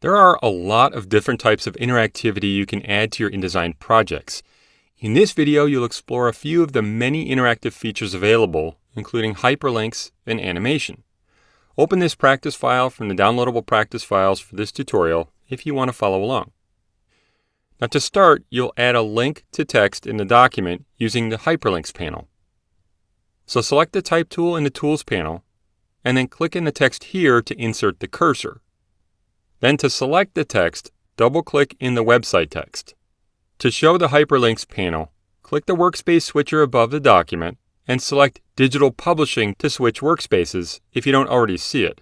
There are a lot of different types of interactivity you can add to your InDesign projects. In this video, you'll explore a few of the many interactive features available, including hyperlinks and animation. Open this practice file from the downloadable practice files for this tutorial if you want to follow along. Now to start, you'll add a link to text in the document using the Hyperlinks panel. So select the Type tool in the Tools panel, and then click in the text here to insert the cursor. Then to select the text, double-click in the website text. To show the Hyperlinks panel, click the workspace switcher above the document and select Digital Publishing to switch workspaces if you don't already see it.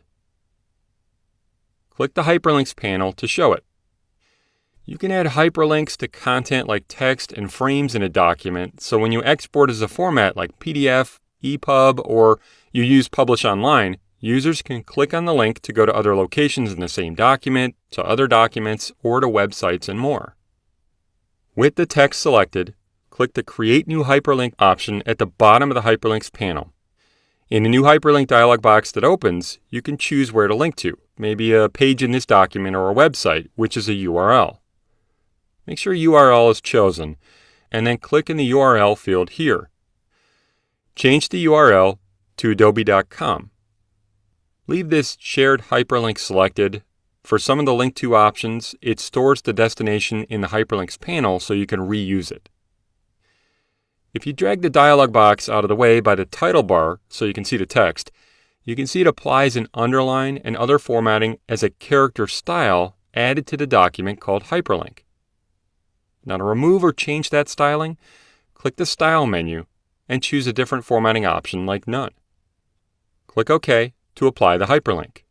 Click the Hyperlinks panel to show it. You can add hyperlinks to content like text and frames in a document, so when you export as a format like PDF, EPUB, or you use Publish Online, users can click on the link to go to other locations in the same document, to other documents, or to websites and more. With the text selected, click the Create New Hyperlink option at the bottom of the Hyperlinks panel. In the new hyperlink dialog box that opens, you can choose where to link to, maybe a page in this document or a website, which is a URL. Make sure URL is chosen, and then click in the URL field here. Change the URL to adobe.com. Leave this shared hyperlink selected. For some of the link to options, it stores the destination in the hyperlinks panel so you can reuse it. If you drag the dialog box out of the way by the title bar so you can see the text, you can see it applies an underline and other formatting as a character style added to the document called hyperlink. Now to remove or change that styling, click the Style menu and choose a different formatting option like None. Click OK to apply the hyperlink.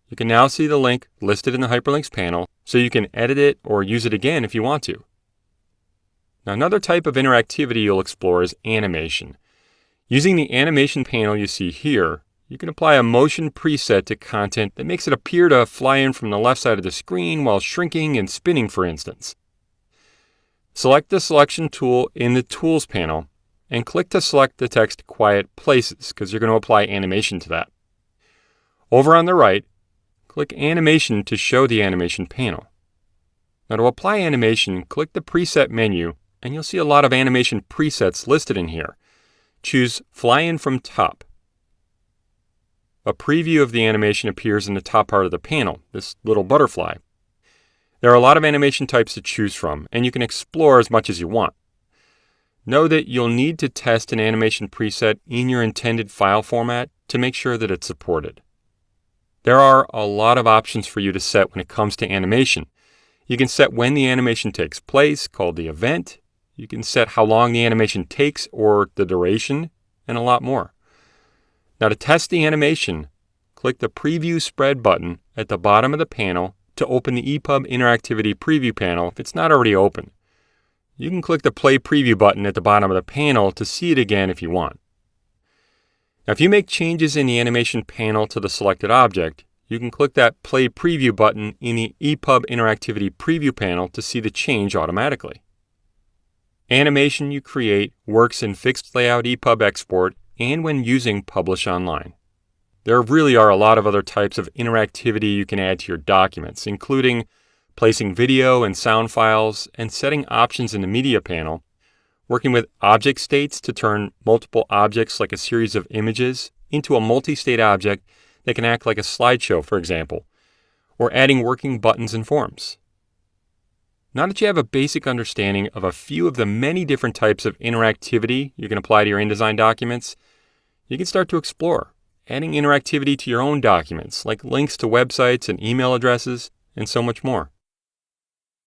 You can now see the link listed in the Hyperlinks panel, so you can edit it or use it again if you want to. Now another type of interactivity you'll explore is animation. Using the animation panel you see here, you can apply a motion preset to content that makes it appear to fly in from the left side of the screen while shrinking and spinning, for instance. Select the Selection tool in the Tools panel and click to select the text Quiet Places because you're going to apply animation to that. Over on the right, click Animation to show the animation panel. Now to apply animation, click the Preset menu and you'll see a lot of animation presets listed in here. Choose Fly In from Top. A preview of the animation appears in the top part of the panel, this little butterfly. There are a lot of animation types to choose from, and you can explore as much as you want. Know that you'll need to test an animation preset in your intended file format to make sure that it's supported. There are a lot of options for you to set when it comes to animation. You can set when the animation takes place, called the event. You can set how long the animation takes or the duration, and a lot more. Now to test the animation, click the Preview Spread button at the bottom of the panel to open the EPUB Interactivity Preview panel if it's not already open. You can click the Play Preview button at the bottom of the panel to see it again if you want. Now if you make changes in the animation panel to the selected object, you can click that Play Preview button in the EPUB Interactivity Preview panel to see the change automatically. Animation you create works in fixed layout EPUB export and when using Publish Online. There really are a lot of other types of interactivity you can add to your documents, including placing video and sound files and setting options in the media panel, working with object states to turn multiple objects like a series of images into a multi-state object that can act like a slideshow, for example, or adding working buttons and forms. Now that you have a basic understanding of a few of the many different types of interactivity you can apply to your InDesign documents, you can start to explore adding interactivity to your own documents, like links to websites and email addresses, and so much more.